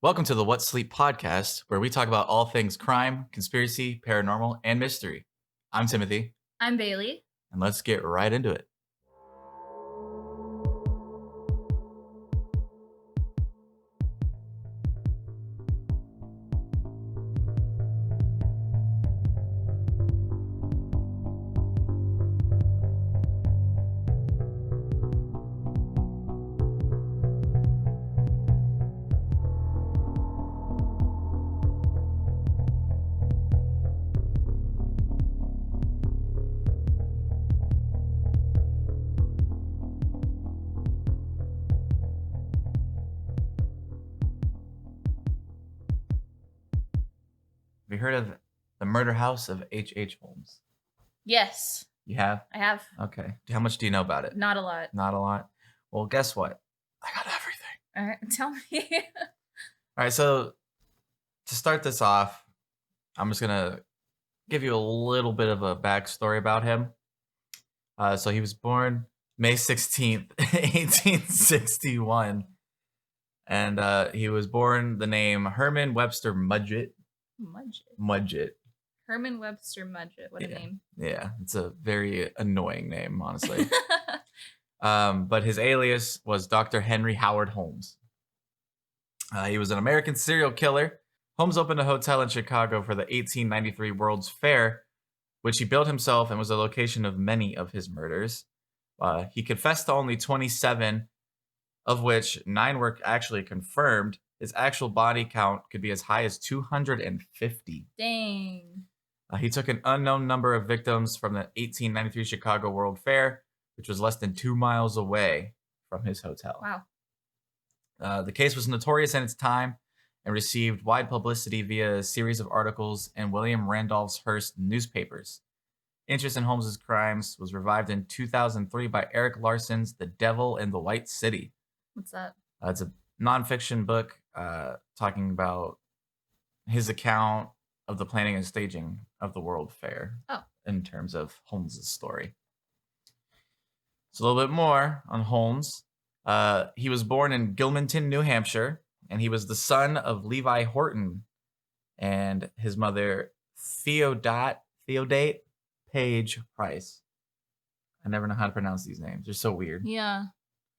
Welcome to the What Sleep podcast, where we talk about all things crime, conspiracy, paranormal, and mystery. I'm Timothy, I'm Bailey. and let's get right into it. Have you heard of the murder house of H.H. Holmes? Yes, You have? I have. Okay. How much do you know about it? Not a lot. Not a lot. Well, guess what? I got everything. All right, tell me. All right, so to start this off, I'm just going to give you a little bit of a backstory about him. So he was born May 16th, 1861. And he was born the name Herman Webster Mudgett. Mudgett. Herman Webster Mudgett. What a name. Yeah, it's a very annoying name, honestly. But his alias was Dr. Henry Howard Holmes. He was an American serial killer. Holmes opened a hotel in Chicago for the 1893 World's Fair, which he built himself and was the location of many of his murders. He confessed to only 27, of which 9 were actually confirmed. His actual body count could be as high as 250. Dang. He took an unknown number of victims from the 1893 Chicago World Fair, which was less than 2 miles away from his hotel. Wow. The case was notorious in its time and received wide publicity via a series of articles in William Randolph Hearst newspapers. Interest in Holmes's crimes was revived in 2003 by Eric Larson's The Devil in the White City. What's that? It's a nonfiction book talking about his account of the planning and staging of the World Fair in terms of Holmes's story. So a little bit more on Holmes. He was born in Gilmanton, New Hampshire, and he was the son of Levi Horton and his mother, Theodate Page Price. I never know how to pronounce these names. They're so weird. Yeah.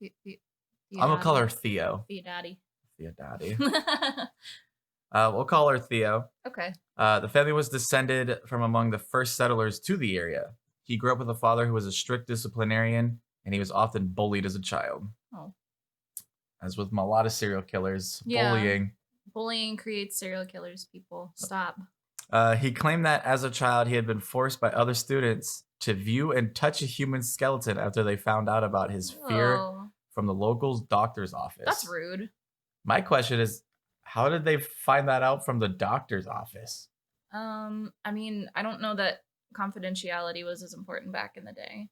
I'm going to call her Theo. Theodaddy. We'll call her Theo. Okay. The family was descended from among the first settlers to the area. He grew up with a father who was a strict disciplinarian, and he was often bullied as a child. Oh. As with a lot of serial killers, Bullying creates serial killers, people. Stop. He claimed that as a child, he had been forced by other students to view and touch a human skeleton after they found out about his fear from the local doctor's office. That's rude. My question is, how did they find that out from the doctor's office? I mean, I don't know that confidentiality was as important back in the day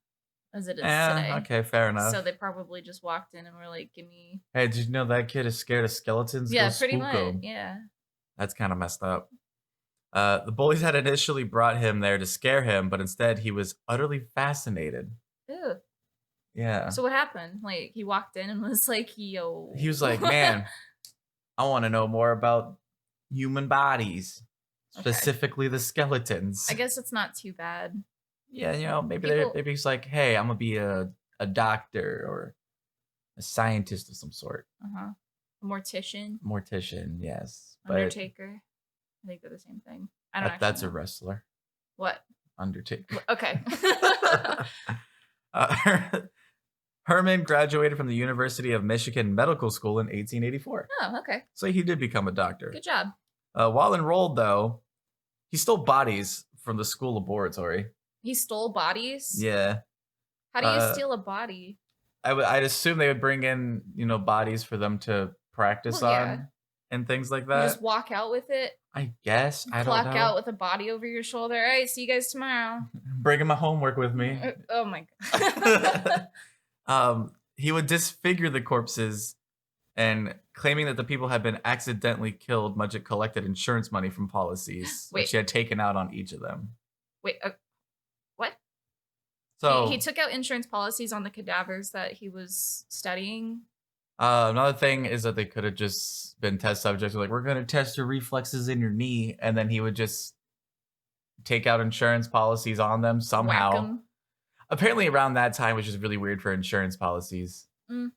as it is today. Okay, fair enough. So they probably just walked in and were like, give me... Hey, did you know that kid is scared of skeletons? Yeah, Go pretty spook much. him. Yeah. That's kind of messed up. The bullies had initially brought him there to scare him, but instead he was utterly fascinated. Ew. Yeah. So what happened? Like, he walked in and was like, yo. He was like, man, I want to know more about human bodies, specifically the skeletons. I guess it's not too bad. Yeah, maybe he's like, hey, I'm going to be a doctor or a scientist of some sort. Uh-huh. A mortician. Mortician, yes. Undertaker. I think they're the same thing. I don't know. That's a wrestler. What? Undertaker. Okay. Herman graduated from the University of Michigan Medical School in 1884. Oh, okay. So he did become a doctor. Good job. While enrolled, though, he stole bodies from the school laboratory. He stole bodies? Yeah. How do you steal a body? I'd assume they would bring in, bodies for them to practice on and things like that. You just walk out with it? I guess. I don't know. Clock out with a body over your shoulder. All right, see you guys tomorrow. Bringing my homework with me. Oh, my God. He would disfigure the corpses, and claiming that the people had been accidentally killed, Mudgett collected insurance money from policies, which he had taken out on each of them. Wait, what? So he took out insurance policies on the cadavers that he was studying? Another thing is that they could have just been test subjects. Like, we're going to test your reflexes in your knee. And then he would just take out insurance policies on them Whack somehow. 'em. Apparently, around that time, which is really weird for insurance policies. Mm,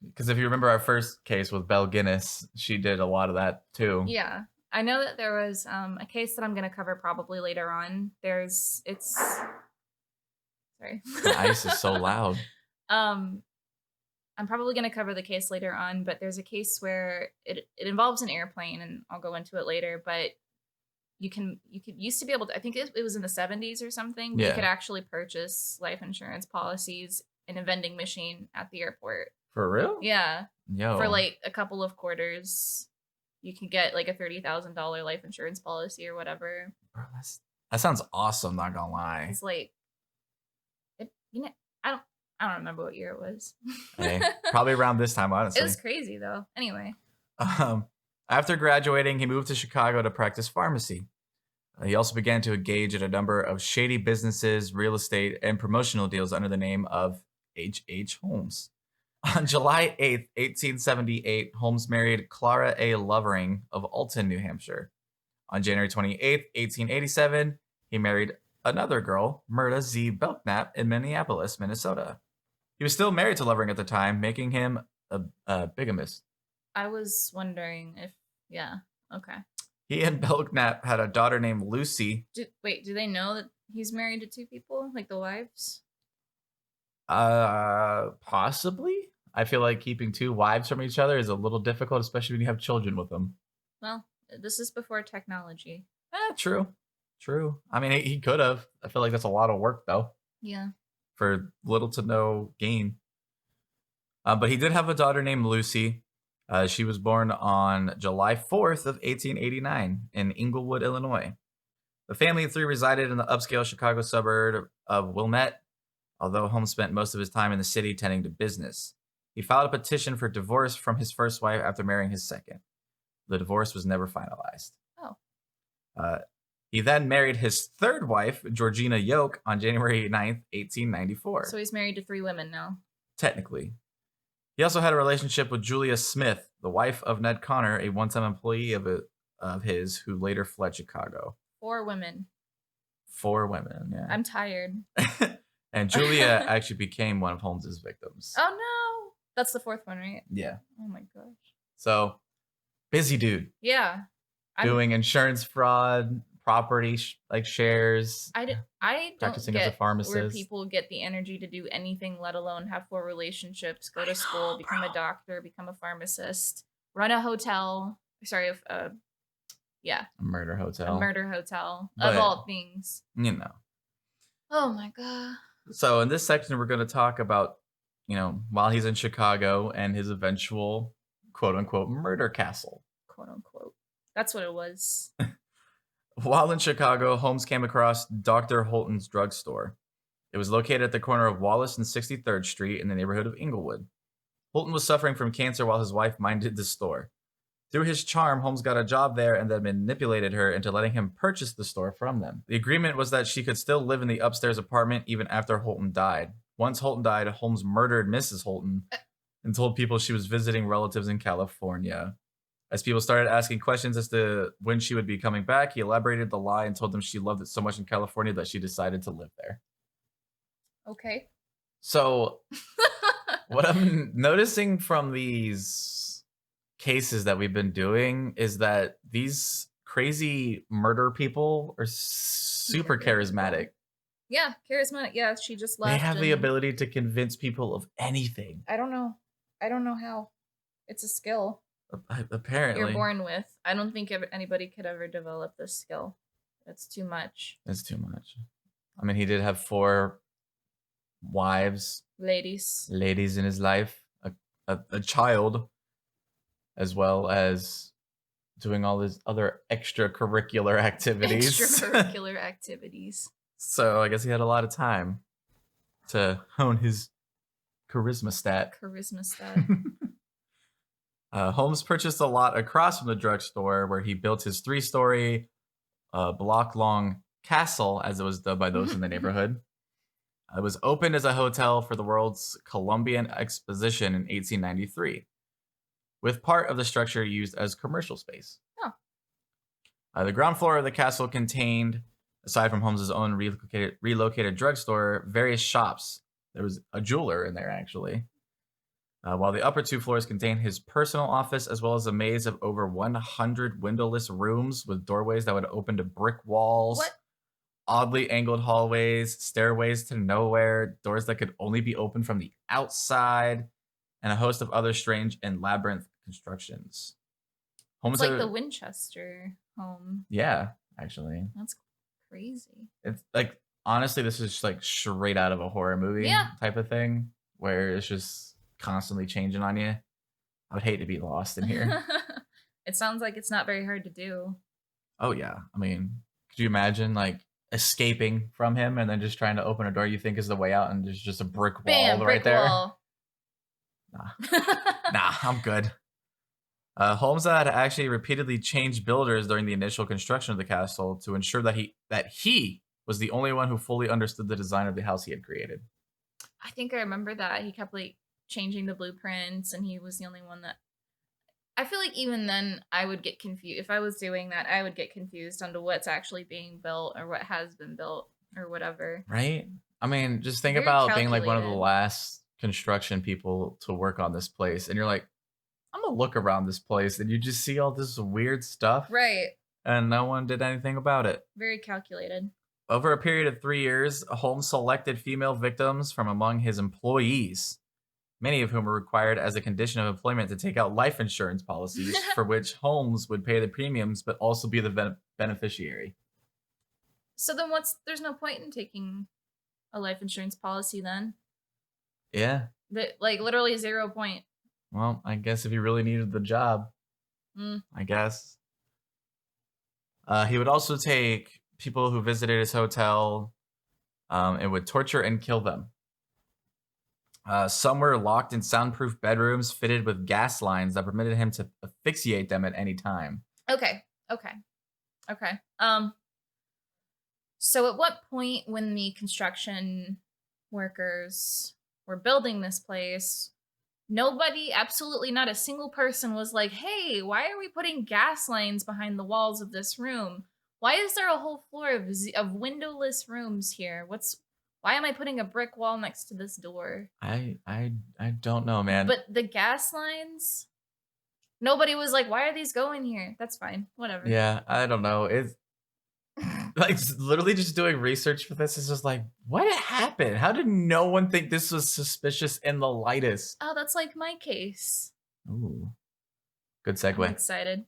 Because if you remember our first case with Belle Guinness, she did a lot of that too. yeah. I know that there was a case that I'm going to cover probably later on. It's sorry. The ice is so loud. I'm probably going to cover the case later on, but there's a case where it involves an airplane, and I'll go into it later. But you could used to be able to. I think it was in the 70s or something. Yeah. You could actually purchase life insurance policies in a vending machine at the airport. For real? Yeah. Yo. For like a couple of quarters, you can get like a $30,000 life insurance policy or whatever. Bro, that sounds awesome, not gonna lie. It's like, I don't remember what year it was. Hey, probably around this time, honestly. It was crazy though. Anyway. After graduating, he moved to Chicago to practice pharmacy. He also began to engage in a number of shady businesses, real estate, and promotional deals under the name of H. Holmes. On July 8th, 1878, Holmes married Clara A. Lovering of Alton, New Hampshire. On January 28th, 1887, he married another girl, Myrta Z. Belknap, in Minneapolis, Minnesota. He was still married to Lovering at the time, making him a bigamist. I was wondering if, yeah, okay. He and Belknap had a daughter named Lucy. Do they know that he's married to two people, like the wives? Possibly. I feel like keeping two wives from each other is a little difficult, especially when you have children with them. Well, this is before technology. True. I mean, he could have. I feel like that's a lot of work, though. Yeah. For little to no gain. But he did have a daughter named Lucy. She was born on July 4th of 1889 in Englewood, Illinois. The family of three resided in the upscale Chicago suburb of Wilmette, although Holmes spent most of his time in the city tending to business. He filed a petition for divorce from his first wife after marrying his second. The divorce was never finalized. Oh. He then married his third wife, Georgina Yoke, on January 9th, 1894. So he's married to three women now. Technically. He also had a relationship with Julia Smith, the wife of Ned Connor, a one-time employee of his who later fled Chicago. 4 women. 4 women, yeah. I'm tired. And Julia actually became one of Holmes's victims. Oh, no. That's the 4th one, right? Yeah. Oh, my gosh. So, busy dude. Yeah. Doing insurance fraud, property shares. I don't practicing get as a pharmacist. where people get the energy to do anything, let alone have 4 relationships, go to school, become a doctor, become a pharmacist, run a hotel. Sorry, yeah. A murder hotel. A murder hotel, But, of all things. You know. Oh my God. So in this section, we're going to talk about, while he's in Chicago and his eventual quote unquote murder castle. Quote unquote. That's what it was. While in Chicago, Holmes came across Dr. Holton's drugstore. It was located at the corner of Wallace and 63rd Street in the neighborhood of Englewood. Holton was suffering from cancer while his wife minded the store. Through his charm, Holmes got a job there and then manipulated her into letting him purchase the store from them. The agreement was that she could still live in the upstairs apartment even after Holton died. Once Holton died, Holmes murdered Mrs. Holton and told people she was visiting relatives in California. As people started asking questions as to when she would be coming back, he elaborated the lie and told them she loved it so much in California that she decided to live there. Okay. So, what I'm noticing from these cases that we've been doing is that these crazy murder people are super charismatic. Yeah, charismatic. Yeah, she just left. They have the ability to convince people of anything. I don't know how. It's a skill. Apparently. You're born with. I don't think anybody could ever develop this skill. That's too much. It's too much. I mean, he did have 4 wives. Ladies in his life. A child. As well as doing all his other extracurricular activities. Extracurricular activities. So I guess he had a lot of time to hone his charisma stat. Holmes purchased a lot across from the drugstore where he built his 3-story, block-long castle, as it was dubbed by those in the neighborhood. It was opened as a hotel for the World's Columbian Exposition in 1893, with part of the structure used as commercial space. Oh. The ground floor of the castle contained, aside from Holmes's own relocated drugstore, various shops. There was a jeweler in there, actually. While the upper 2 floors contained his personal office, as well as a maze of over 100 windowless rooms with doorways that would open to brick walls, What? oddly angled hallways, stairways to nowhere, doors that could only be opened from the outside, and a host of other strange and labyrinth constructions. It's like the Winchester home. Yeah, actually. That's crazy. It's like, honestly, this is like straight out of a horror movie type of thing, where it's just constantly changing on you. I would hate to be lost in here. It sounds like it's not very hard to do. Oh, yeah. I mean, could you imagine like escaping from him and then just trying to open a door you think is the way out and there's just a brick wall Bam, right brick there? Wall. Nah, I'm good. Holmes had actually repeatedly changed builders during the initial construction of the castle to ensure that he was the only one who fully understood the design of the house he had created. I think I remember that. He kept like changing the blueprints and he was the only one that I feel like even then I would get confused. If I was doing that, I would get confused onto what's actually being built or what has been built or whatever. Right? I mean, just think Very about being like one of the calculated. last construction people to work on this place. And you're like, I'm going to look around this place. And you just see all this weird stuff. Right. And no one did anything about it. Very calculated. Over a period of 3 years, Holmes selected female victims from among his employees, many of whom were required as a condition of employment to take out life insurance policies for which Holmes would pay the premiums but also be the beneficiary. So then there's no point in taking a life insurance policy then? Yeah. Like literally 0 point. Well, I guess if he really needed the job, I guess. He would also take people who visited his hotel and would torture and kill them. Some were locked in soundproof bedrooms fitted with gas lines that permitted him to asphyxiate them at any time. Okay. So at what point when the construction workers were building this place, nobody, absolutely not a single person was like, hey, why are we putting gas lines behind the walls of this room? Why is there a whole floor of windowless rooms here? Why am I putting a brick wall next to this door? I don't know, man. But the gas lines, nobody was like, why are these going here? That's fine. Whatever. Yeah, I don't know. It's like literally just doing research for this is just like, what happened? How did no one think this was suspicious in the lightest? Oh, that's like my case. Ooh. Good segue. I'm excited.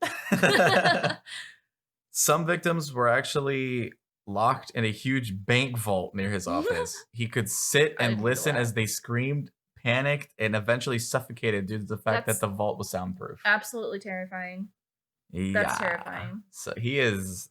Some victims were actually locked in a huge bank vault near his office. He could sit and listen as they screamed, panicked, and eventually suffocated due to the fact that the vault was soundproof. Absolutely terrifying. Yeah. That's terrifying. So he is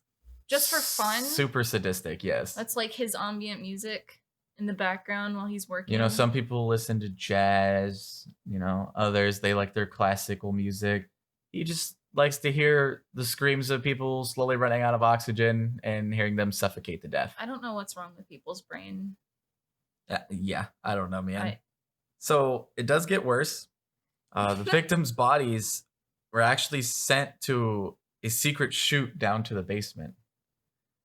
just for fun. Super sadistic, yes. That's like his ambient music in the background while he's working. You know, some people listen to jazz, you know, others they like their classical music. He just likes to hear the screams of people slowly running out of oxygen and hearing them suffocate to death. I don't know what's wrong with people's brain. Yeah, I don't know, man. So it does get worse. The victims' bodies were actually sent to a secret chute down to the basement,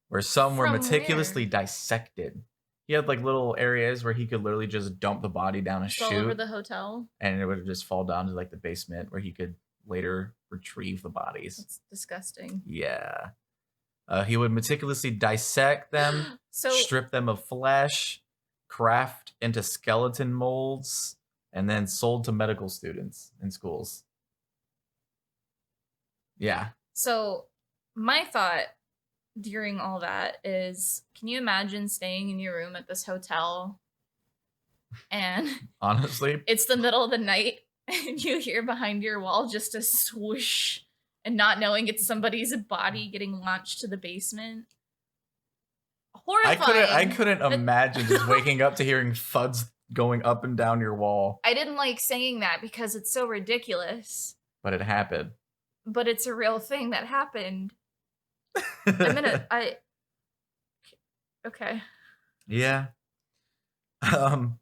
where some were meticulously dissected. He had like little areas where he could literally just dump the body down a chute. All over the hotel. And it would just fall down to like the basement where he could later retrieve the bodies. That's disgusting. Yeah. He would meticulously dissect them, strip them of flesh, craft into skeleton molds, and then sold to medical students in schools. Yeah. So my thought during all that is, can you imagine staying in your room at this hotel and honestly, it's the middle of the night and you hear behind your wall just a swoosh and not knowing it's somebody's body getting launched to the basement? Horrifying. I couldn't imagine just waking up to hearing thuds going up and down your wall. I didn't like saying that because it's so ridiculous. But it happened. But it's a real thing that happened. Okay. Yeah. Um,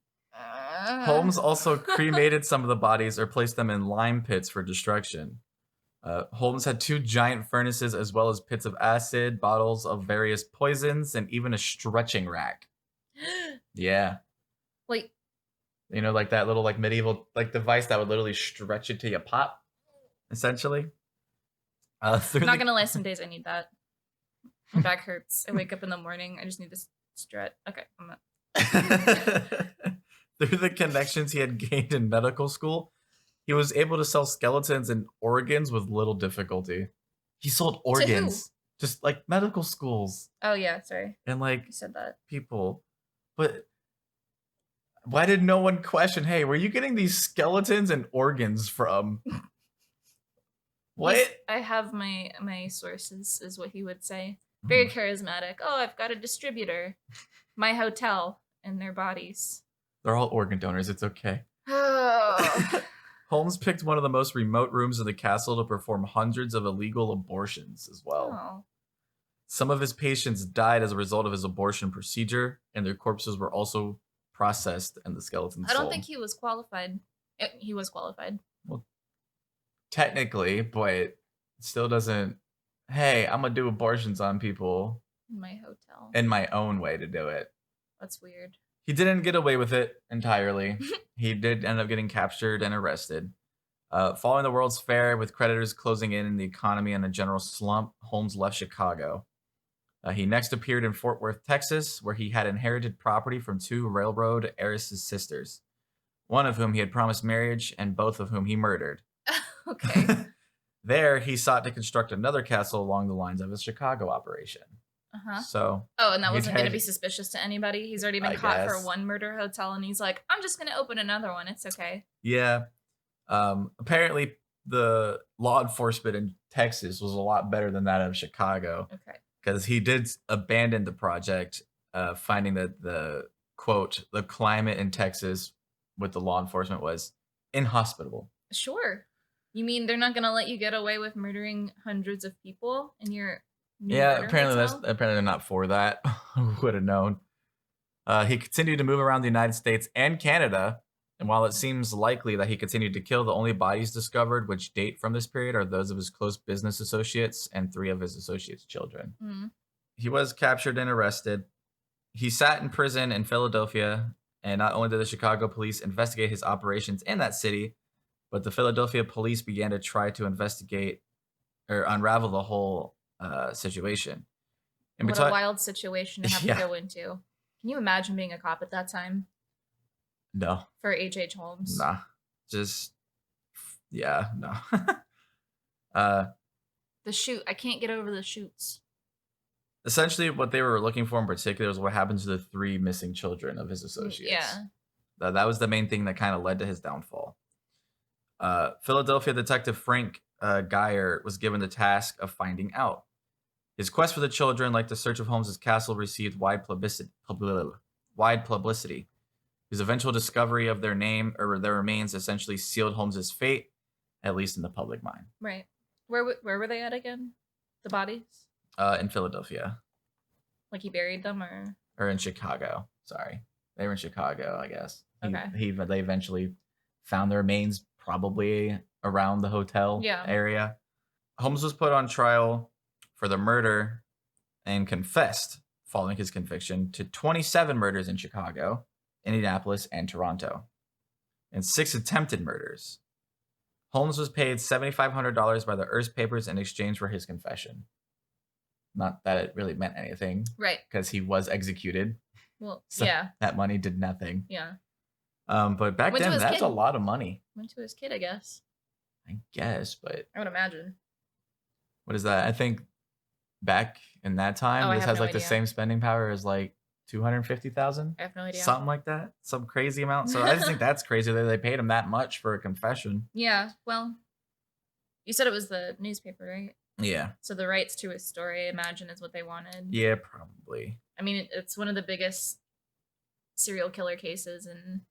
Holmes also cremated some of the bodies or placed them in lime pits for destruction. Holmes had 2 giant furnaces as well as pits of acid, bottles of various poisons, and even a stretching rack. Yeah. Like, You know, like that little like medieval like device that would literally stretch it till you pop, essentially. Through I'm not the gonna lie, some days I need that. My back hurts. I wake up in the morning. I just need to stretch. Okay, I'm not. Through the connections he had gained in medical school, he was able to sell skeletons and organs with little difficulty. He sold To who? organs, just like medical schools Oh yeah, sorry. and like You said that. people. But why did no one question, hey, where are you getting these skeletons and organs from? What? I have my sources, is what he would say. Very charismatic. Oh, I've got a distributor. My hotel and their bodies. They're all organ donors. It's okay. Oh. Holmes picked one of the most remote rooms in the castle to perform hundreds of illegal abortions as well. Oh. Some of his patients died as a result of his abortion procedure, and their corpses were also processed and the skeletons I don't sold. think he was qualified. He was qualified. Well, technically, but it still doesn't. Hey, I'm gonna do abortions on people In my hotel. in my own way to do it. That's weird. He didn't get away with it entirely. He did end up getting captured and arrested. Following the World's Fair, with creditors closing in and the economy in a general slump, Holmes left Chicago. He next appeared in Fort Worth, Texas, where he had inherited property from 2 railroad heiresses' sisters, one of whom he had promised marriage and both of whom he murdered. Okay. There, he sought to construct another castle along the lines of his Chicago operation. Uh-huh. So, Oh, and that he'd wasn't going to had- be suspicious to anybody? He's already been I caught guess. for one murder hotel, and he's like, I'm just going to open another one. It's okay. yeah. Apparently, the law enforcement in Texas was a lot better than that of Chicago. Okay. Because he did abandon the project, finding that the climate in Texas with the law enforcement was inhospitable. Sure. You mean they're not going to let you get away with murdering hundreds of people in your new Yeah, murder apparently hotel? they're not for that. Who would have known? He continued to move around the United States and Canada, and while it seems likely that he continued to kill, the only bodies discovered which date from this period are those of his close business associates and 3 of his associates' children. Mm. He was captured and arrested. He sat in prison in Philadelphia, and not only did the Chicago police investigate his operations in that city, but the Philadelphia police began to try to investigate or unravel the whole situation. And What a wild situation to have Yeah. to go into. Can you imagine being a cop at that time No, for H.H. Holmes? nah, just yeah, no. The shoot. I can't get over the shoots. Essentially, what they were looking for in particular was what happened to the 3 missing children of his associates. Yeah. That was the main thing that kind of led to his downfall. Philadelphia detective Frank Geyer was given the task of finding out. His quest for the children, like the search of Holmes's castle, received wide publicity. His eventual discovery of their name or their remains essentially sealed Holmes's fate, at least in the public mind. Right. Where were they at again? The bodies? In Philadelphia. Like he buried them, or In Chicago. Sorry. They were in Chicago, I guess. Okay. They eventually found their remains probably around the hotel area. Holmes was put on trial for the murder and confessed, following his conviction, to 27 murders in Chicago, Indianapolis, and Toronto, and 6 attempted murders. Holmes was paid $7,500 by the Hearst papers in exchange for his confession. Not that it really meant anything. right. Because he was executed. Well, So yeah. that money did nothing. Yeah. But back Went to then, his that's kid. a lot of money. Went to his kid, I guess. I guess, but I would imagine. what is that? I think back in that time, Oh, I this have has no like the idea. same spending power as like 250,000, I have no idea. something like that, some crazy amount. So I just think that's crazy that they paid him that much for a confession. Yeah. Well, you said it was the newspaper, right? Yeah, So the rights to his story, I imagine, is what they wanted. yeah, probably. I mean, it's one of the biggest serial killer cases in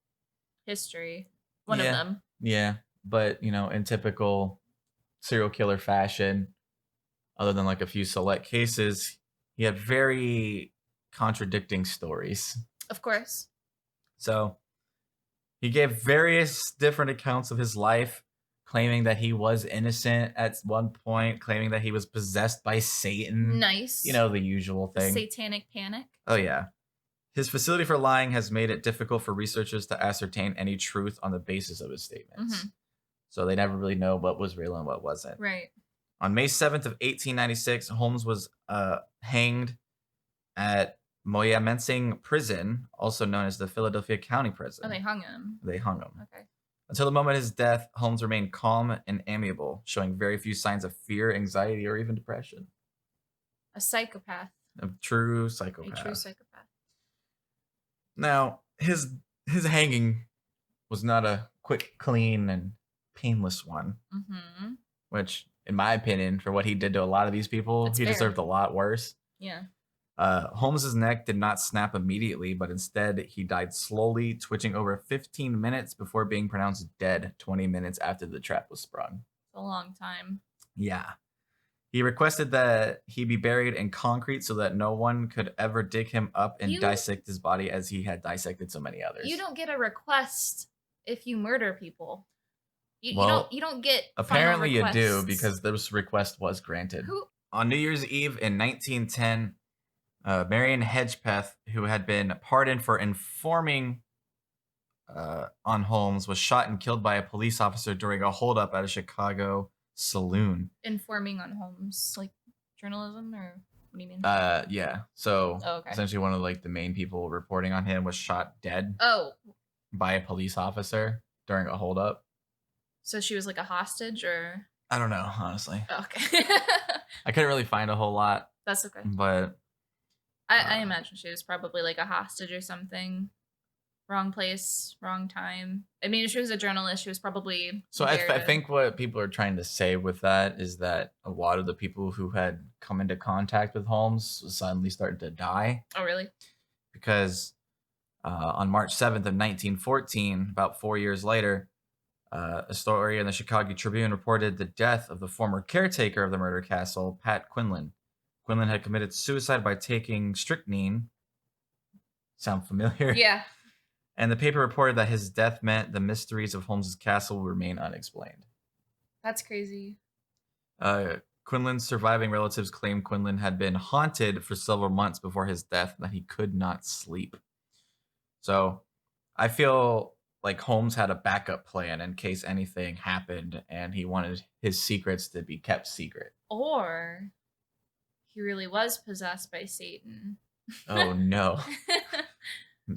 history. One of Yeah. them. Yeah, but in typical serial killer fashion, other than like a few select cases, he had very contradicting stories. Of course. So he gave various different accounts of his life, claiming that he was innocent at one point, claiming that he was possessed by Satan. Nice. You know, the usual The thing. satanic panic. Oh, yeah. His facility for lying has made it difficult for researchers to ascertain any truth on the basis of his statements. So they never really know what was real and what wasn't. Right. On May 7th of 1896, Holmes was hanged at Moyamensing Prison, also known as the Philadelphia County Prison. Oh, they hung him. They hung him. Okay. Until the moment of his death, Holmes remained calm and amiable, showing very few signs of fear, anxiety, or even depression. A psychopath. A true psychopath. A true psychopath. Now, his hanging was not a quick, clean, and painless one. Which, in my opinion, for what he did to a lot of these people, he deserved a lot worse. Yeah. Holmes's neck did not snap immediately, but instead he died slowly, twitching over 15 minutes before being pronounced dead 20 minutes after the trap was sprung. It's a long time. Yeah. He requested that he be buried in concrete so that no one could ever dig him up and dissect his body as he had dissected so many others. You don't get a request if you murder people. You don't get. Apparently you do, because this request was granted. On New Year's Eve in 1910, Marion Hedgepeth, who had been pardoned for informing on Holmes, was shot and killed by a police officer during a holdup at a Chicago saloon. Informing on Holmes, like journalism, or what do you mean? Yeah. So essentially one of the main people reporting on him was shot dead. By a police officer during a holdup. So she was like a hostage, or? I don't know, honestly. Okay. I couldn't really find a whole lot. That's okay. But I imagine she was probably like a hostage or something. Wrong place, wrong time. I mean, if she was a journalist, she was probably. So I think what people are trying to say with that is that a lot of the people who had come into contact with Holmes suddenly started to die. Oh, really? Because on March 7th of 1914, about 4 years later, a story in the Chicago Tribune reported the death of the former caretaker of the murder castle, Pat Quinlan. Quinlan had committed suicide by taking strychnine. Sound familiar? Yeah. And the paper reported that his death meant the mysteries of Holmes's castle will remain unexplained. That's crazy. Quinlan's surviving relatives claimed Quinlan had been haunted for several months before his death and that he could not sleep. So I feel like Holmes had a backup plan in case anything happened and he wanted his secrets to be kept secret. Or he really was possessed by Satan. Oh, no.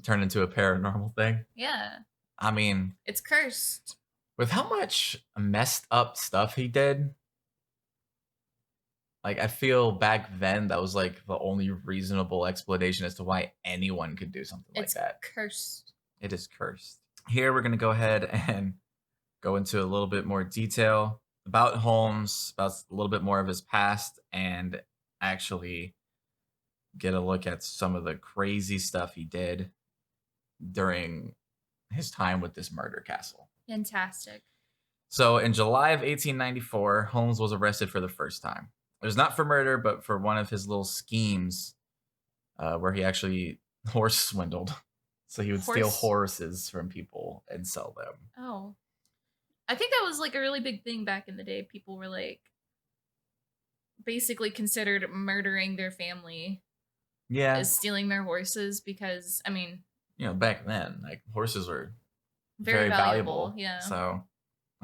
Turned into a paranormal thing? Yeah. I mean, it's cursed. With how much messed up stuff he did, I feel back then that was the only reasonable explanation as to why anyone could do something like that. It's cursed. It is cursed. Here we're going to go ahead and go into a little bit more detail about Holmes, about a little bit more of his past, and actually get a look at some of the crazy stuff he did during his time with this murder castle. Fantastic. So in July of 1894, Holmes was arrested for the first time. It was not for murder, but for one of his little schemes where he actually horse swindled. So he would steal horses from people and sell them. Oh. I think that was a really big thing back in the day. People were basically considered murdering their family. Yeah. As stealing their horses because, I mean. Back then, horses were very valuable. Yeah. So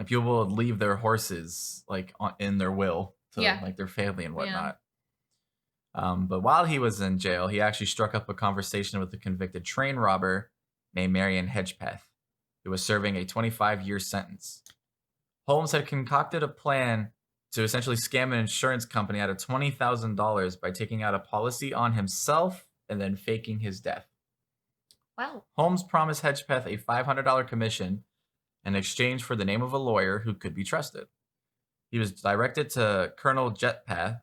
people would leave their horses in their will to their family and whatnot. Yeah. But while he was in jail, he actually struck up a conversation with a convicted train robber named Marion Hedgepeth, who was serving a 25-year sentence. Holmes had concocted a plan to essentially scam an insurance company out of $20,000 by taking out a policy on himself and then faking his death. Wow. Holmes promised Hedgepeth a $500 commission in exchange for the name of a lawyer who could be trusted. He was directed to Colonel Jeptha.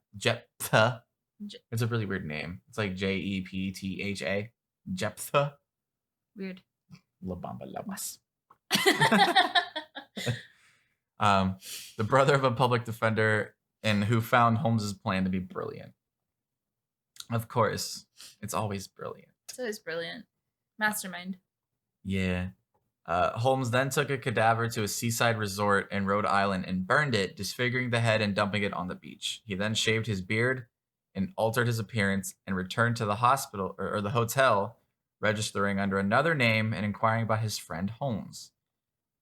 It's a really weird name. It's like Jeptha. Jeptha. Weird. La Bamba Lamas. The brother of a public defender and who found Holmes's plan to be brilliant. Of course, it's always brilliant. It's always brilliant. Mastermind. Yeah. Holmes then took a cadaver to a seaside resort in Rhode Island and burned it, disfiguring the head and dumping it on the beach. He then shaved his beard and altered his appearance and returned to the hospital or the hotel, registering under another name and inquiring about his friend Holmes.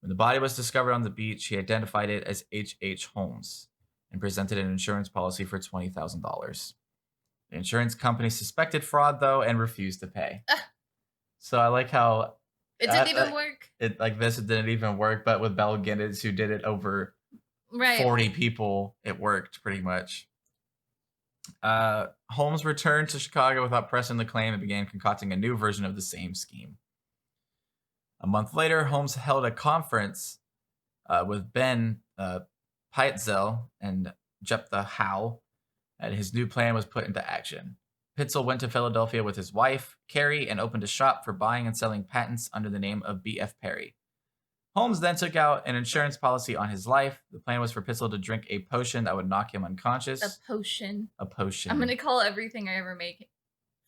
When the body was discovered on the beach, he identified it as H. Holmes and presented an insurance policy for $20,000. The insurance company suspected fraud, though, and refused to pay. So I like how It didn't even work. it didn't even work, but with Bell Giddens, who did it over Right. 40 people, it worked pretty much. Holmes returned to Chicago without pressing the claim and began concocting a new version of the same scheme. A month later, Holmes held a conference with Ben Pitezel and Jephthah Howe, and his new plan was put into action. Pitzel went to Philadelphia with his wife, Carrie, and opened a shop for buying and selling patents under the name of B.F. Perry. Holmes then took out an insurance policy on his life. The plan was for Pitzel to drink a potion that would knock him unconscious. A potion. A potion. I'm going to call everything I ever make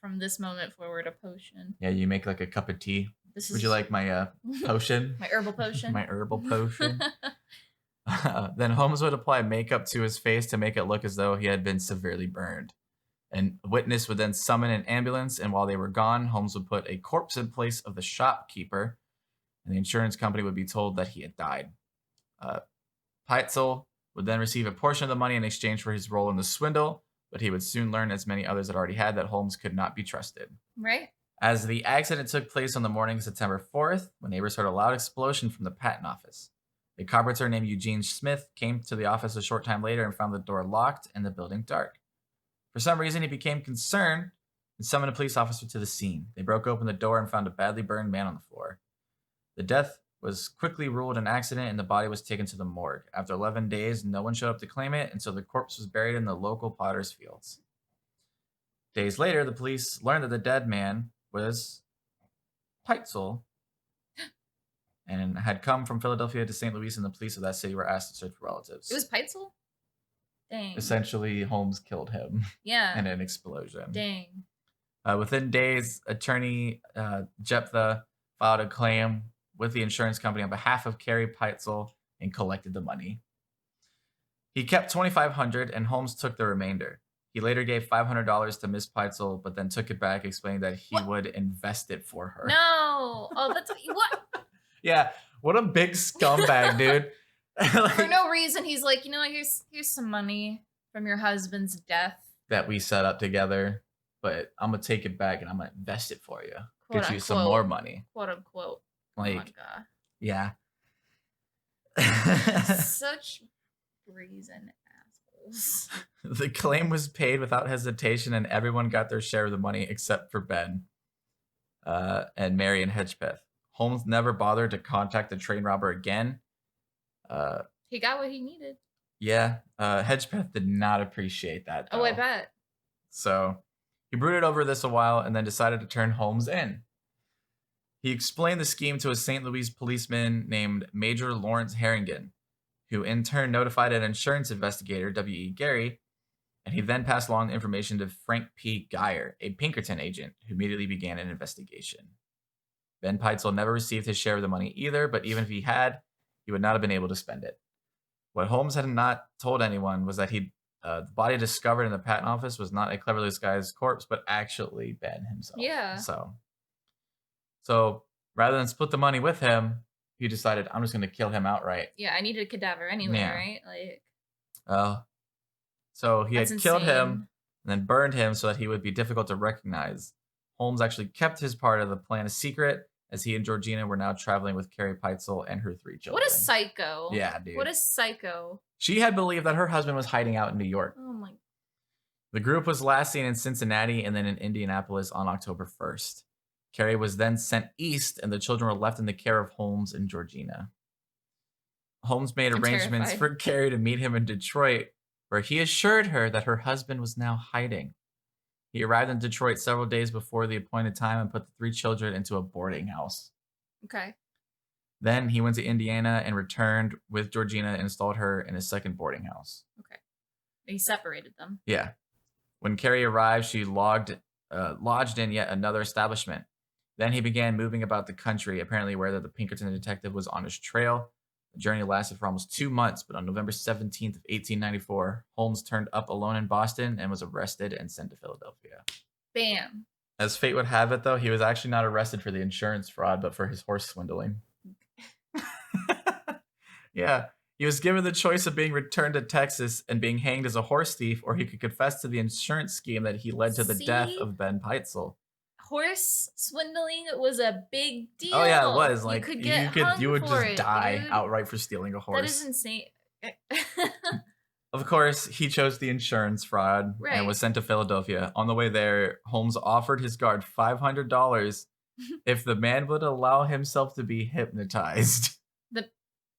from this moment forward a potion. Yeah, you make like a cup of tea. Would you like my potion? My herbal potion? My herbal potion. Then Holmes would apply makeup to his face to make it look as though he had been severely burned. And a witness would then summon an ambulance, and while they were gone, Holmes would put a corpse in place of the shopkeeper, and the insurance company would be told that he had died. Peitzel would then receive a portion of the money in exchange for his role in the swindle, but he would soon learn, as many others had already had, that Holmes could not be trusted. Right. As the accident took place on the morning of September 4th, when neighbors heard a loud explosion from the patent office. A carpenter named Eugene Smith came to the office a short time later and found the door locked and the building dark. For some reason, he became concerned and summoned a police officer to the scene. They broke open the door and found a badly burned man on the floor. The death was quickly ruled an accident and the body was taken to the morgue. After 11 days, no one showed up to claim it, and so the corpse was buried in the local potter's fields. Days later, the police learned that the dead man was Peitzel and had come from Philadelphia to St. Louis, and the police of that city were asked to search for relatives. It was Peitzel? Dang. Essentially, Holmes killed him. Yeah. In an explosion. Dang. Within days, attorney Jephthah filed a claim with the insurance company on behalf of Carrie Peitzel and collected the money. He kept $2,500 and Holmes took the remainder. He later gave $500 to Miss Peitzel, but then took it back, explaining that he would invest it for her. No. Oh, that's what? Yeah. What a big scumbag, dude. Like, for no reason, he's like, here's some money from your husband's death that we set up together, but I'm gonna take it back and I'm gonna invest it for you. Quote, get you some more money. Quote unquote. Like, oh my God. Yeah. Such brazen assholes. The claim was paid without hesitation, and everyone got their share of the money except for Ben and Marion Hedgepeth. Holmes never bothered to contact the train robber again. He got what he needed. Yeah. Hedgepeth did not appreciate that, though. Oh, I bet. So he brooded over this a while and then decided to turn Holmes in. He explained the scheme to a St. Louis policeman named Major Lawrence Harrigan, who in turn notified an insurance investigator, W.E. Gary, and he then passed along the information to Frank P. Geyer, a Pinkerton agent, who immediately began an investigation. Ben Peitzel never received his share of the money either, but even if he had, he would not have been able to spend it. What Holmes had not told anyone was that the body discovered in the patent office was not a cleverly disguised corpse, but actually Ben himself. Yeah. So rather than split the money with him, he decided, I'm just going to kill him outright. Yeah, I needed a cadaver anyway, right? Like. So he had killed him and then burned him so that he would be difficult to recognize. Holmes actually kept his part of the plan a secret, as he and Georgina were now traveling with Carrie Peitzel and her 3 children. What a psycho. Yeah, dude. What a psycho. She had believed that her husband was hiding out in New York. Oh my. The group was last seen in Cincinnati and then in Indianapolis on October 1st. Carrie was then sent east, and the children were left in the care of Holmes and Georgina. Holmes made arrangements for Carrie to meet him in Detroit, where he assured her that her husband was now hiding. He arrived in Detroit several days before the appointed time and put the 3 children into a boarding house. Okay. Then he went to Indiana and returned with Georgina and installed her in a second boarding house. Okay. He separated them. Yeah. When Carrie arrived, she lodged in yet another establishment. Then he began moving about the country, apparently aware that the Pinkerton detective was on his trail. The journey lasted for almost 2 months, but on November 17th of 1894, Holmes turned up alone in Boston and was arrested and sent to Philadelphia. Bam. As fate would have it, though, he was actually not arrested for the insurance fraud, but for his horse swindling. Yeah. He was given the choice of being returned to Texas and being hanged as a horse thief, or he could confess to the insurance scheme that he led to the death of Ben Peitzel. Horse swindling was a big deal. Oh yeah, it was. Like you would just it, die dude. outright for stealing a horse. That is insane. Of course, he chose the insurance fraud and was sent to Philadelphia. On the way there, Holmes offered his guard $500 if the man would allow himself to be hypnotized.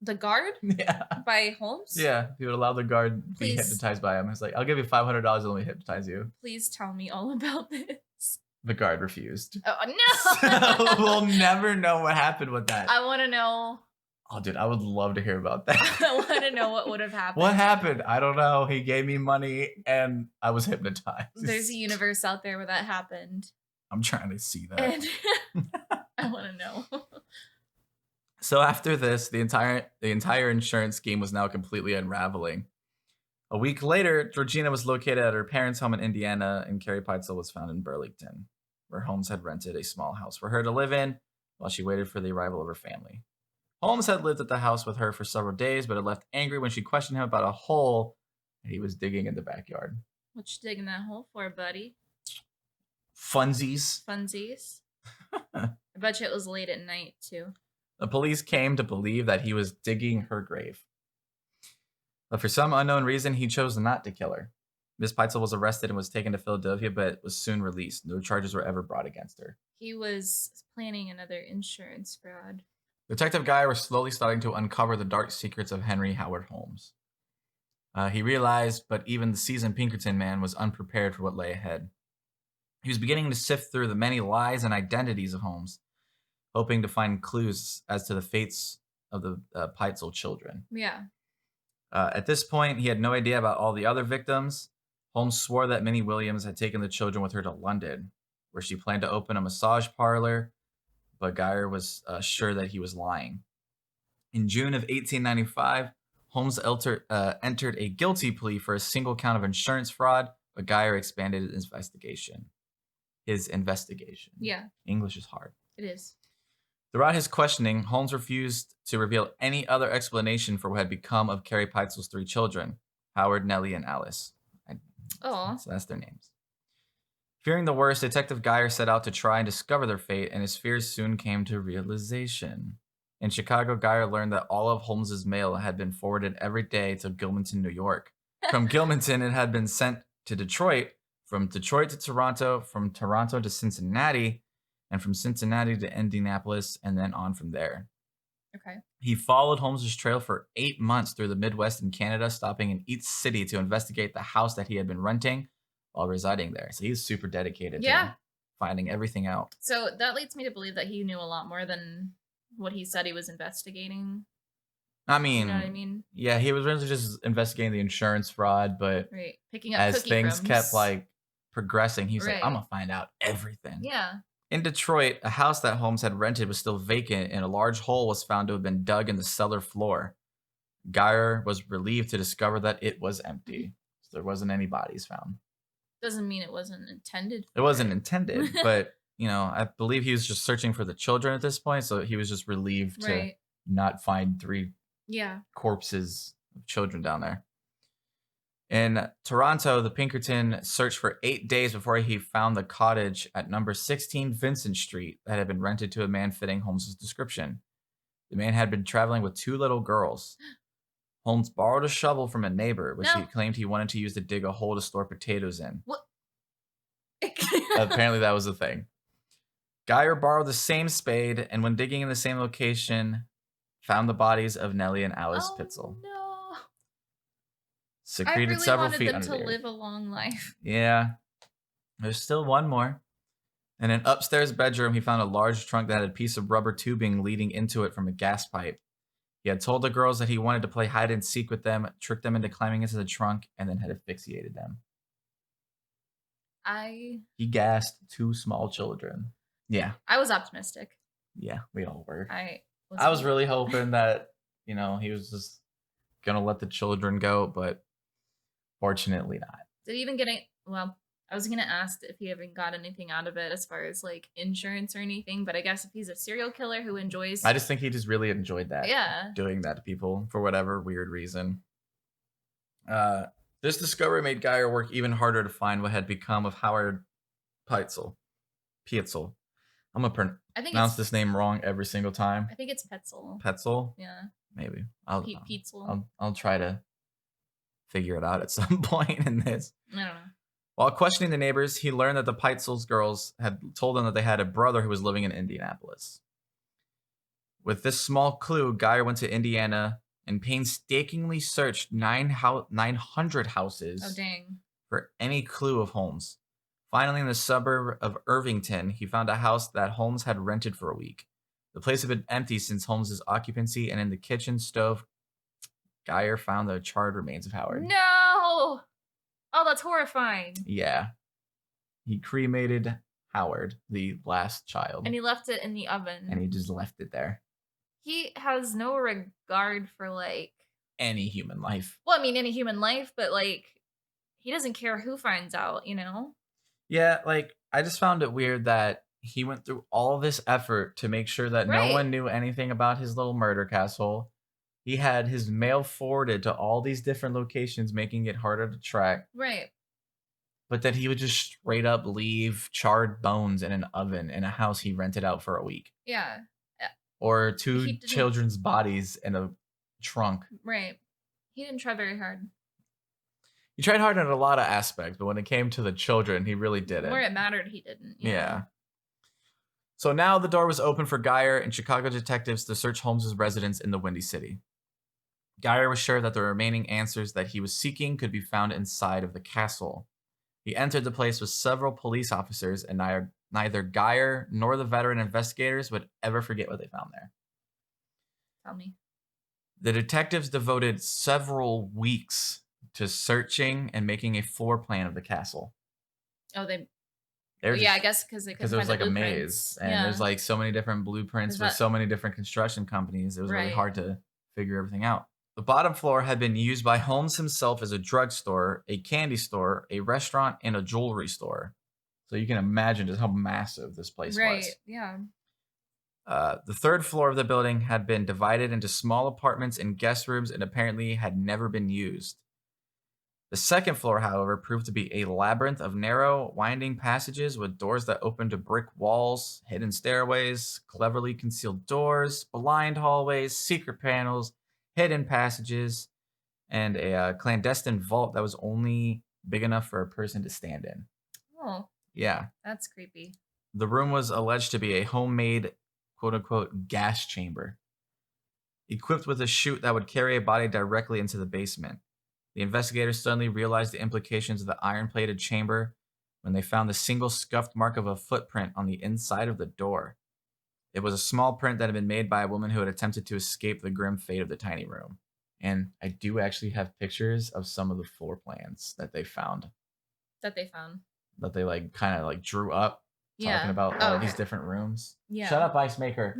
The guard? Yeah. By Holmes? Yeah, he would allow the guard to be hypnotized by him. He's like, I'll give you $500 and let me hypnotize you. Please tell me all about this. The guard refused. Oh, no! So we'll never know what happened with that. I want to know. Oh, dude, I would love to hear about that. I want to know what would have happened. What happened? I don't know. He gave me money and I was hypnotized. There's a universe out there where that happened. I'm trying to see that. And I want to know. So after this, the entire insurance scheme was now completely unraveling. A week later, Georgina was located at her parents' home in Indiana, and Carrie Peitzel was found in Burlington, where Holmes had rented a small house for her to live in while she waited for the arrival of her family. Holmes had lived at the house with her for several days, but had left angry when she questioned him about a hole that he was digging in the backyard. What you digging that hole for, buddy? Funsies. I bet you it was late at night, too. The police came to believe that he was digging her grave. But for some unknown reason, he chose not to kill her. Miss Peitzel was arrested and was taken to Philadelphia, but was soon released. No charges were ever brought against her. He was planning another insurance fraud. Detective Geyer was slowly starting to uncover the dark secrets of Henry Howard Holmes. He realized, but even the seasoned Pinkerton man was unprepared for what lay ahead. He was beginning to sift through the many lies and identities of Holmes, hoping to find clues as to the fates of the Peitzel children. Yeah. At this point, he had no idea about all the other victims. Holmes swore that Minnie Williams had taken the children with her to London, where she planned to open a massage parlor, but Geyer was sure that he was lying. In June of 1895, Holmes entered a guilty plea for a single count of insurance fraud, but Geyer expanded his investigation. Yeah. English is hard. It is. Throughout his questioning, Holmes refused to reveal any other explanation for what had become of Carrie Peitzel's 3 children, Howard, Nellie, and Alice. So that's their names. Fearing the worst, Detective Geyer set out to try and discover their fate, and his fears soon came to realization. In Chicago, Geyer learned that all of Holmes's mail had been forwarded every day to Gilmanton, New York. From Gilmanton, it had been sent to Detroit, from Detroit to Toronto, from Toronto to Cincinnati, and from Cincinnati to Indianapolis, and then on from there. Okay. He followed Holmes's trail for 8 months through the Midwest and Canada, stopping in each city to investigate the house that he had been renting while residing there. So he's super dedicated to finding everything out. So that leads me to believe that he knew a lot more than what he said he was investigating. I mean, you know what I mean? Yeah, he was really just investigating the insurance fraud, but picking up as things kept like progressing, he was like, I'm gonna find out everything. Yeah. In Detroit, a house that Holmes had rented was still vacant, and a large hole was found to have been dug in the cellar floor. Geyer was relieved to discover that it was empty. So there wasn't any bodies found. Doesn't mean it wasn't intended. It wasn't intended, but, you know, I believe he was just searching for the children at this point, so he was just relieved to not find 3 corpses of children down there. In Toronto, the Pinkerton searched for 8 days before he found the cottage at number 16 Vincent Street that had been rented to a man fitting Holmes's description. The man had been traveling with 2 little girls. Holmes borrowed a shovel from a neighbor, which he claimed he wanted to use to dig a hole to store potatoes in. What? Apparently that was the thing. Geyer borrowed the same spade, and when digging in the same location, found the bodies of Nellie and Alice Peitzel. No. Secreted I really several wanted feet them under to the earth. live a long life. Yeah. There's still one more. In an upstairs bedroom, he found a large trunk that had a piece of rubber tubing leading into it from a gas pipe. He had told the girls that he wanted to play hide and seek with them, tricked them into climbing into the trunk, and then had asphyxiated them. He gassed 2 small children. Yeah. I was optimistic. Yeah, we all were. I was I was hoping. really hoping that, he was just gonna let the children go, but fortunately not. Did he even get it? Well, I was gonna ask if he even got anything out of it as far as like insurance or anything, but I guess if he's a serial killer who enjoys, I just think he just really enjoyed that, yeah, doing that to people for whatever weird reason. Uh, this discovery made Geyer work even harder to find what had become of Howard Peitzel. Pietzel. I'm gonna I think pronounce it's this name wrong every single time. I think it's Petzel. Petzel, Yeah, maybe. I'll Peetzel. I'll try to figure it out at some point in this. I don't know. While questioning the neighbors, he learned that the Peitzel's girls had told him that they had a brother who was living in Indianapolis. With this small clue, Geyer went to Indiana and painstakingly searched 900 Oh houses dang. for any clue of Holmes. Finally, in the suburb of Irvington, he found a house that Holmes had rented for a week. The place had been empty since Holmes's occupancy, and in the kitchen stove, Geyer found the charred remains of Howard. No. Oh, that's horrifying. Yeah. He cremated Howard, the last child. And he left it in the oven. And he just left it there. He has no regard for like Any human life. well, I mean any human life, but like he doesn't care who finds out, you know? Yeah, like I just found it weird that he went through all this effort to make sure that no Right. one knew anything about his little murder castle. He had his mail forwarded to all these different locations, making it harder to track. Right. But that he would just straight up leave charred bones in an oven in a house he rented out for a week. Yeah. Or He two didn't- children's bodies in a trunk. Right. He didn't try very hard. He tried hard in a lot of aspects, but when it came to the children, he really didn't. Where it mattered, he didn't. Yeah. So now the door was open for Geyer and Chicago detectives to search Holmes's residence in the Windy City. Geyer was sure that the remaining answers that he was seeking could be found inside of the castle. He entered the place with several police officers, and neither Geyer nor the veteran investigators would ever forget what they found there. Tell me. The detectives devoted several weeks to searching and making a floor plan of the castle. Oh, They were yeah, I just- guess because they because couldn't it was find like the a blueprints. maze, and Yeah. there's like so many different blueprints Is with that- so many different construction companies. It was really Right. hard to figure everything out. The bottom floor had been used by Holmes himself as a drugstore, a candy store, a restaurant, and a jewelry store. So you can imagine just how massive this place Right. was. Yeah. The third floor of the building had been divided into small apartments and guest rooms and apparently had never been used. The second floor, however, proved to be a labyrinth of narrow, winding passages with doors that opened to brick walls, hidden stairways, cleverly concealed doors, blind hallways, secret panels, hidden passages, and a clandestine vault that was only big enough for a person to stand in. Oh, Yeah. that's creepy. The room was alleged to be a homemade, quote unquote, gas chamber, equipped with a chute that would carry a body directly into the basement. The investigators suddenly realized the implications of the iron plated chamber when they found the single scuffed mark of a footprint on the inside of the door. It was a small print that had been made by a woman who had attempted to escape the grim fate of the tiny room. And I do actually have pictures of some of the floor plans that they found, That they found. that they like kind of like drew up, Yeah. talking about Oh, all okay. these different rooms. Yeah. Shut up, ice maker.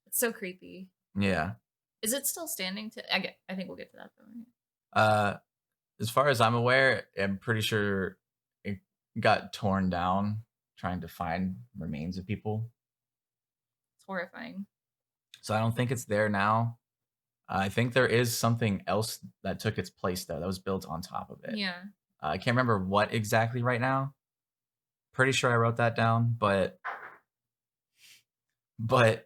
It's so creepy. Yeah. Is it still standing? I think we'll get to that though. As far as I'm aware, I'm pretty sure it got torn down trying to find remains of people. It's horrifying. So I don't think it's there now. I think there is something else that took its place though, that was built on top of it. Yeah. I can't remember what exactly right now. Pretty sure I wrote that down, but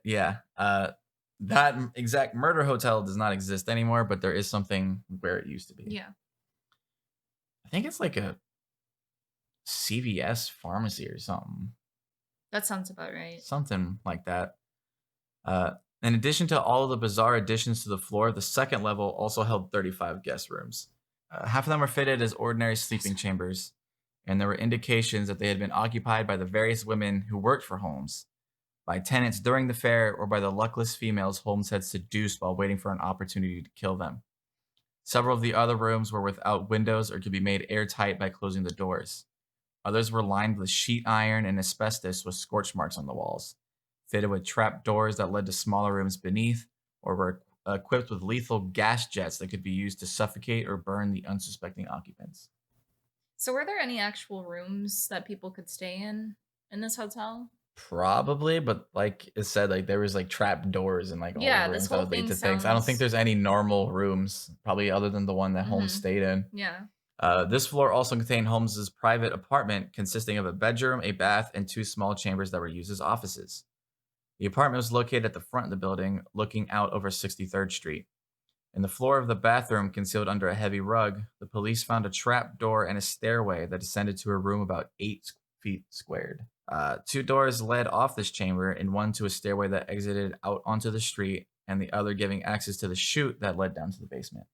yeah, that exact murder hotel does not exist anymore, but there is something where it used to be. Yeah. I think it's like a CVS pharmacy or something. That sounds about right. Something like that. In addition to all of the bizarre additions to the floor, the second level also held 35 guest rooms. Half of them were fitted as ordinary sleeping chambers, and there were indications that they had been occupied by the various women who worked for Holmes, by tenants during the fair, or by the luckless females Holmes had seduced while waiting for an opportunity to kill them. Several of the other rooms were without windows or could be made airtight by closing the doors. Others were lined with sheet iron and asbestos with scorch marks on the walls, fitted with trap doors that led to smaller rooms beneath, or were equipped with lethal gas jets that could be used to suffocate or burn the unsuspecting occupants. So were there any actual rooms that people could stay in this hotel? Probably, but like it said, like there was like trap doors and like all the Yeah, this rooms that whole would lead thing to things. I don't think sounds. there's any normal rooms, probably other than the one that Holmes Hmm. stayed in. Yeah. This floor also contained Holmes's private apartment, consisting of a bedroom, a bath, and two small chambers that were used as offices. The apartment was located at the front of the building, looking out over 63rd Street. In the floor of the bathroom, concealed under a heavy rug, the police found a trap door and a stairway that descended to a room about 8 feet squared. Two doors led off this chamber, and one to a stairway that exited out onto the street, and the other giving access to the chute that led down to the basement.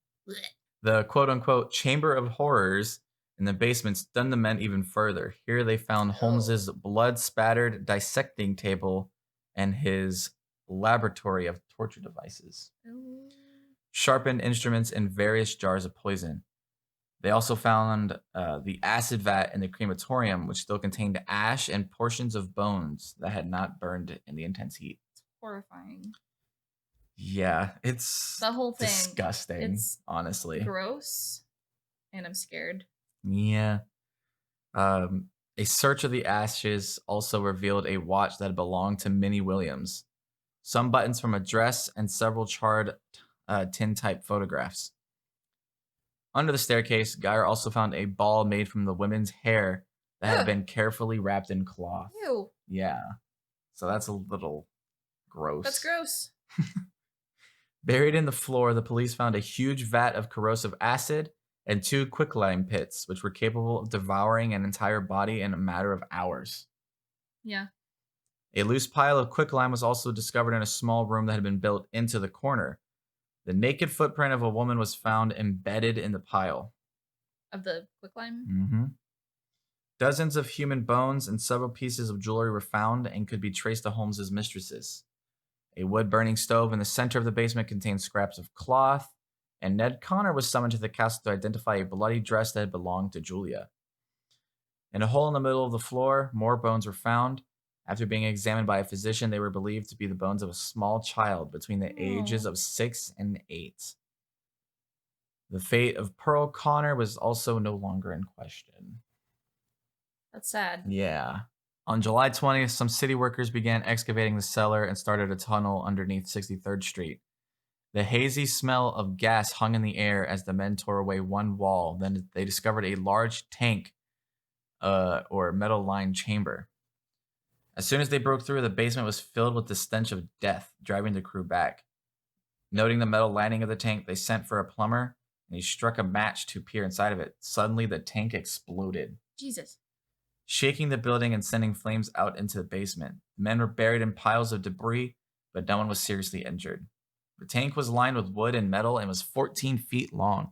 The quote unquote chamber of horrors in the basement stunned the men even further. Here they found Holmes's blood spattered dissecting table and his laboratory of torture devices, Ooh. sharpened instruments, and various jars of poison. They also found the acid vat in the crematorium, which still contained ash and portions of bones that had not burned in the intense heat. Horrifying. Yeah, it's The whole thing. disgusting, It's honestly. gross, and I'm scared. Yeah. A search of the ashes also revealed a watch that belonged to Minnie Williams, some buttons from a dress, and several charred tin-type photographs. Under the staircase, Geyer also found a ball made from the women's hair that had Ugh. been carefully wrapped in cloth. Ew. Yeah. So that's a little gross. That's gross. Buried in the floor, the police found a huge vat of corrosive acid and two quicklime pits, which were capable of devouring an entire body in a matter of hours. Yeah. A loose pile of quicklime was also discovered in a small room that had been built into the corner. The naked footprint of a woman was found embedded in the pile. Of the quicklime? Mm-hmm. Dozens of human bones and several pieces of jewelry were found and could be traced to Holmes's mistresses. A wood-burning stove in the center of the basement contained scraps of cloth, and Ned Connor was summoned to the castle to identify a bloody dress that had belonged to Julia. In a hole in the middle of the floor, more bones were found. After being examined by a physician, they were believed to be the bones of a small child between the ages of 6 and 8. The fate of Pearl Connor was also no longer in question. That's sad. Yeah. On July 20th, some city workers began excavating the cellar and started a tunnel underneath 63rd Street. The hazy smell of gas hung in the air as the men tore away one wall. Then they discovered a large tank or metal-lined chamber. As soon as they broke through, the basement was filled with the stench of death, driving the crew back. Noting the metal lining of the tank, they sent for a plumber, and he struck a match to peer inside of it. Suddenly, the tank exploded, Jesus. shaking the building and sending flames out into the basement. The men were buried in piles of debris, but no one was seriously injured. The tank was lined with wood and metal and was 14 feet long.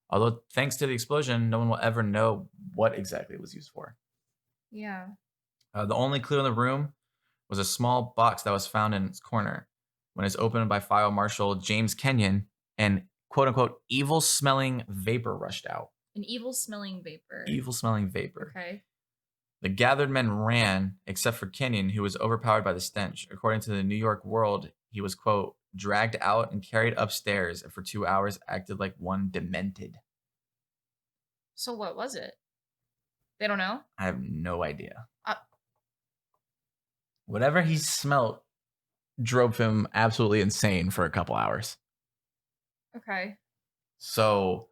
Although, thanks to the explosion, no one will ever know what exactly it was used for. Yeah. The only clue in the room was a small box that was found in its corner. When it's opened by Fire Marshal James Kenyon, an quote-unquote evil-smelling vapor rushed out. An evil-smelling vapor. Evil-smelling vapor. Okay. The gathered men ran, except for Kenyon, who was overpowered by the stench. According to the New York World, he was, quote, dragged out and carried upstairs and for 2 hours acted like one demented. So what was it? They don't know? I have no idea. Whatever he smelt drove him absolutely insane for a couple hours. Okay. So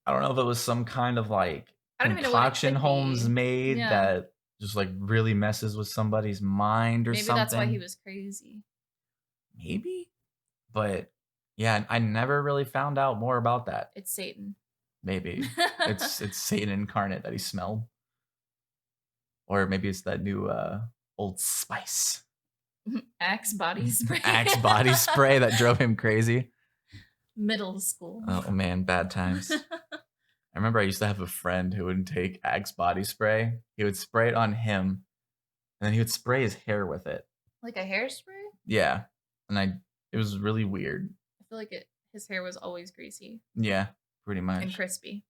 I don't know if it was some kind of like concoction Holmes made that just like really messes with somebody's mind or something. Maybe that's why he was crazy. Maybe. But yeah, I never really found out more about that. It's Satan. Maybe. it's Satan incarnate that he smelled. Or maybe it's that new Old Spice. Axe body spray. Axe body spray that drove him crazy. Middle school. Oh man, bad times. I remember I used to have a friend who would take Axe body spray. He would spray it on him, and then he would spray his hair with it. Like a hairspray? Yeah. And it was really weird. I feel like his hair was always greasy. Yeah, pretty much. And crispy.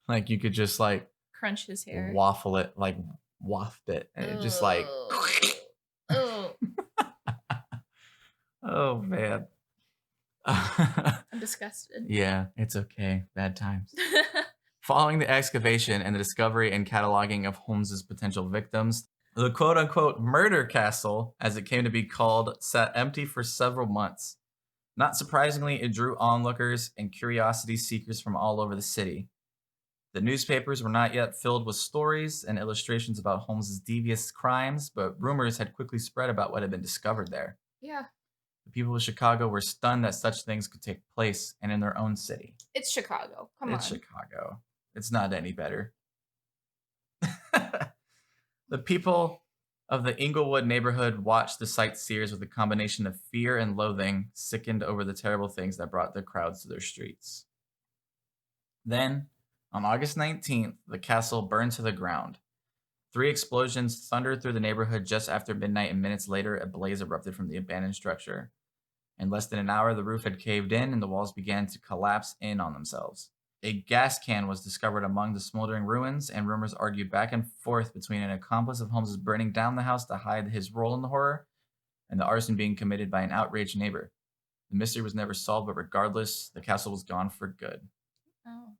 Like you could just like crunch his hair. waffle it, like waft it, and it just like. Oh. Oh man. I'm disgusted. Yeah, it's okay. Bad times. Following the excavation and the discovery and cataloging of Holmes's potential victims, the quote-unquote murder castle, as it came to be called, sat empty for several months. Not surprisingly, it drew onlookers and curiosity seekers from all over the city. The newspapers were not yet filled with stories and illustrations about Holmes's devious crimes, but rumors had quickly spread about what had been discovered there. Yeah. The people of Chicago were stunned that such things could take place and in their own city. It's Chicago. Come on. It's Chicago. It's not any better. The people of the Inglewood neighborhood watched the sightseers with a combination of fear and loathing, sickened over the terrible things that brought the crowds to their streets. Then, on August 19th, the castle burned to the ground. 3 explosions thundered through the neighborhood just after midnight, and minutes later, a blaze erupted from the abandoned structure. In less than an hour, the roof had caved in and the walls began to collapse in on themselves. A gas can was discovered among the smoldering ruins, and rumors argued back and forth between an accomplice of Holmes's burning down the house to hide his role in the horror and the arson being committed by an outraged neighbor. The mystery was never solved, but regardless, the castle was gone for good. Oh.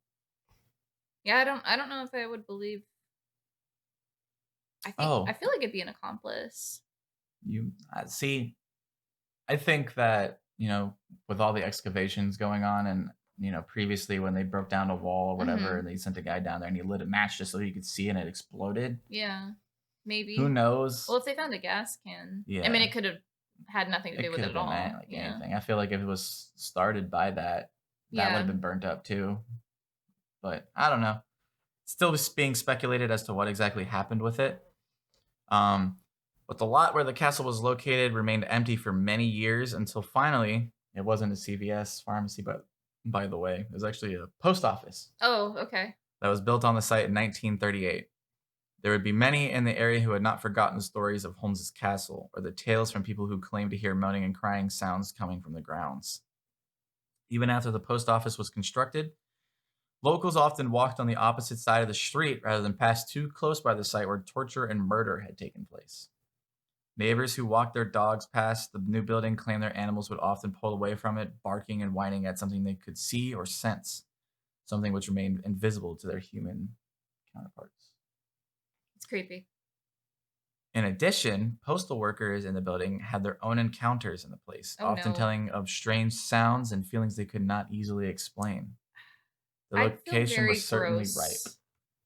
Yeah, I don't know if I would believe. I feel like it'd be an accomplice. You see, I think that, with all the excavations going on and, previously when they broke down a wall or whatever, and they sent a guy down there and he lit a match just so you could see and it exploded. Yeah, maybe. Who knows? Well, if they found a gas can, yeah. I mean, it could have had nothing to do with it at all. Anything. I feel like if it was started by that would have been burnt up too. But I don't know. Still being speculated as to what exactly happened with it. But the lot where the castle was located remained empty for many years until finally, it wasn't a CVS pharmacy, but by the way, it was actually a post office. Oh, okay. That was built on the site in 1938. There would be many in the area who had not forgotten the stories of Holmes's castle or the tales from people who claimed to hear moaning and crying sounds coming from the grounds. Even after the post office was constructed, locals often walked on the opposite side of the street rather than pass too close by the site where torture and murder had taken place. Neighbors who walked their dogs past the new building claimed their animals would often pull away from it, barking and whining at something they could see or sense, something which remained invisible to their human counterparts. It's creepy. In addition, postal workers in the building had their own encounters in the place, often telling of strange sounds and feelings they could not easily explain. The location was certainly ripe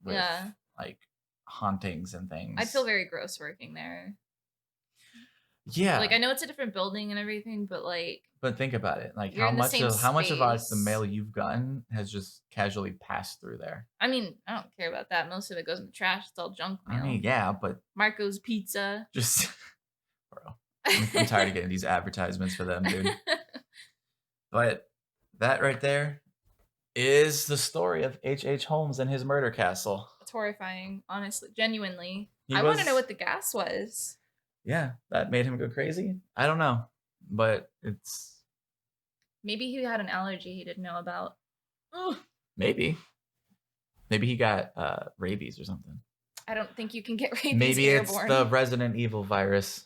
with like hauntings and things. I'd feel very gross working there. Yeah. Like, I know it's a different building and everything, but like. But think about it. Like, how much of the mail you've gotten has just casually passed through there? I mean, I don't care about that. Most of it goes in the trash. It's all junk mail. I mean, yeah, but Marco's Pizza. Just, bro, I'm tired of getting these advertisements for them, dude. But that right there is the story of H.H. Holmes and his murder castle. It's horrifying, honestly, genuinely. I want to know what the gas was. Yeah, that made him go crazy. I don't know, but it's... Maybe he had an allergy he didn't know about. Ugh. Maybe he got rabies or something. I don't think you can get rabies Maybe airborne. It's the Resident Evil virus.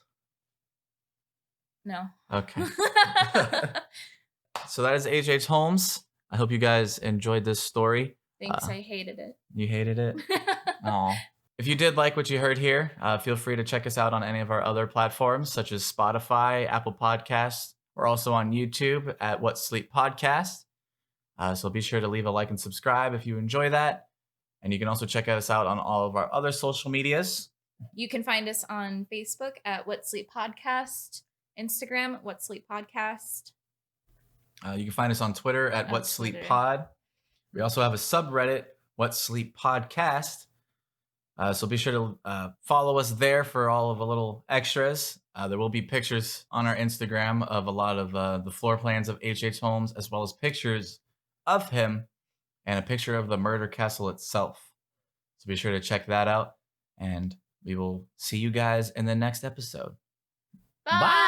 No. Okay. So that is H.H. Holmes. I hope you guys enjoyed this story. Thanks, I hated it. You hated it? Aw. If you did like what you heard here, feel free to check us out on any of our other platforms, such as Spotify, Apple Podcasts. We're also on YouTube at What Sleep Podcast. So be sure to leave a like and subscribe if you enjoy that. And you can also check us out on all of our other social medias. You can find us on Facebook at What Sleep Podcast, Instagram, What Sleep Podcast. You can find us on Twitter at What Sleep Pod. We also have a subreddit, What Sleep Podcast. So be sure to follow us there for all of the little extras. There will be pictures on our Instagram of a lot of the floor plans of H.H. Holmes, as well as pictures of him and a picture of the murder castle itself. So be sure to check that out, and we will see you guys in the next episode. Bye!